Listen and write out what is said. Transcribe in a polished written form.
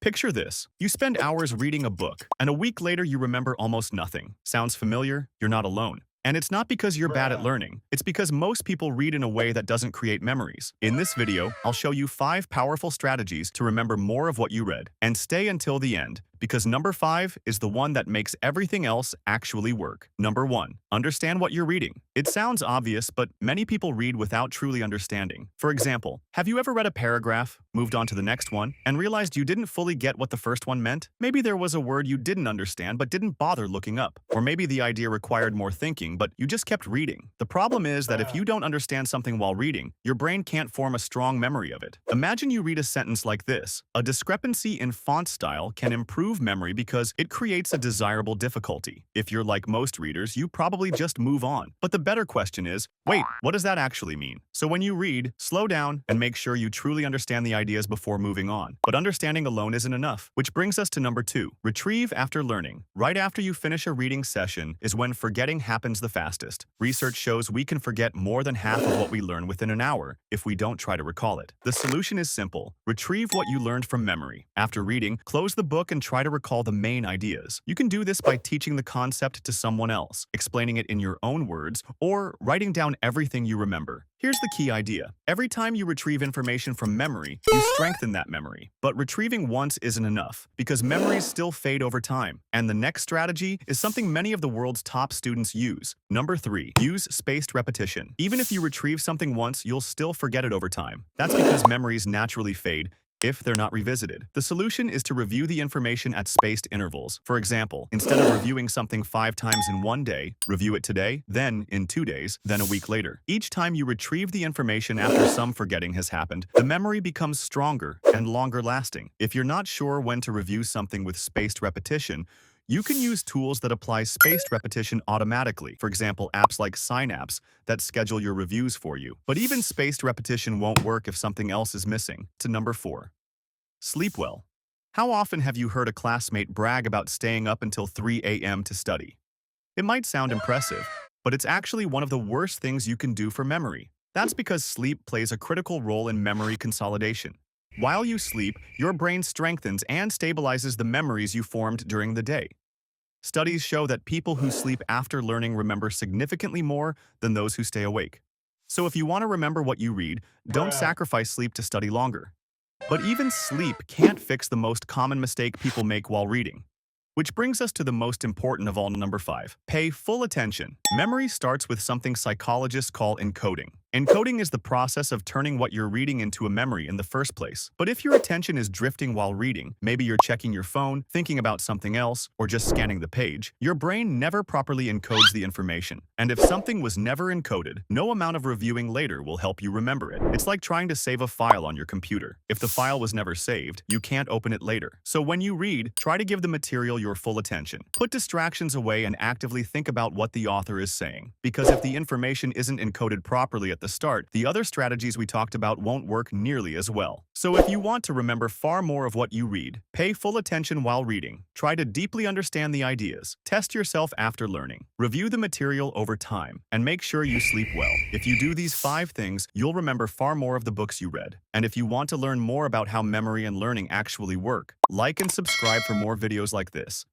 Picture this. You spend hours reading a book, and a week later you remember almost nothing. Sounds familiar? You're not alone. And it's not because you're bad at learning. It's because most people read in a way that doesn't create memories. In this video, I'll show you 5 powerful strategies to remember more of what you read. And stay until the end, because number 5 is the one that makes everything else actually work. Number 1. Understand what you're reading. It sounds obvious, but many people read without truly understanding. For example, have you ever read a paragraph, moved on to the next one, and realized you didn't fully get what the first one meant? Maybe there was a word you didn't understand but didn't bother looking up. Or maybe the idea required more thinking, but you just kept reading. The problem is that if you don't understand something while reading, your brain can't form a strong memory of it. Imagine you read a sentence like this. A discrepancy in font style can improve memory because it creates a desirable difficulty. If you're like most readers, you probably just move on. But the better question is, wait, what does that actually mean? So when you read, slow down and make sure you truly understand the ideas before moving on. But understanding alone isn't enough, which brings us to number 2. Retrieve after learning. Right after you finish a reading session is when forgetting happens the fastest. Research shows we can forget more than half of what we learn within an hour if we don't try to recall it. The solution is simple. Retrieve what you learned from memory. After reading, close the book and try to recall the main ideas. You can do this by teaching the concept to someone else, explaining it in your own words, or writing down everything you remember. Here's the key idea. Every time you retrieve information from memory, you strengthen that memory. But retrieving once isn't enough, because memories still fade over time. And the next strategy is something many of the world's top students use. Number 3. Use spaced repetition. Even if you retrieve something once, you'll still forget it over time. That's because memories naturally fade if they're not revisited. The solution is to review the information at spaced intervals. For example, instead of reviewing something 5 times in one day, review it today, then in 2 days, then a week later. Each time you retrieve the information after some forgetting has happened, the memory becomes stronger and longer lasting. If you're not sure when to review something with spaced repetition, you can use tools that apply spaced repetition automatically. For example, apps like Synapse that schedule your reviews for you. But even spaced repetition won't work if something else is missing. To number 4. Sleep well. How often have you heard a classmate brag about staying up until 3 a.m. to study? It might sound impressive, but it's actually one of the worst things you can do for memory. That's because sleep plays a critical role in memory consolidation. While you sleep, your brain strengthens and stabilizes the memories you formed during the day. Studies show that people who sleep after learning remember significantly more than those who stay awake. So if you want to remember what you read, don't sacrifice sleep to study longer. But even sleep can't fix the most common mistake people make while reading. Which brings us to the most important of all, number 5. Pay full attention. Memory starts with something psychologists call encoding. Encoding is the process of turning what you're reading into a memory in the first place. But if your attention is drifting while reading, maybe you're checking your phone, thinking about something else, or just scanning the page, your brain never properly encodes the information. And if something was never encoded, no amount of reviewing later will help you remember it. It's like trying to save a file on your computer. If the file was never saved, you can't open it later. So when you read, try to give the material your full attention. Put distractions away and actively think about what the author is saying. Because if the information isn't encoded properly at the start, the other strategies we talked about won't work nearly as well. So if you want to remember far more of what you read, pay full attention while reading. Try to deeply understand the ideas. Test yourself after learning. Review the material over time, and make sure you sleep well. If you do these 5 things, you'll remember far more of the books you read. And if you want to learn more about how memory and learning actually work, like and subscribe for more videos like this.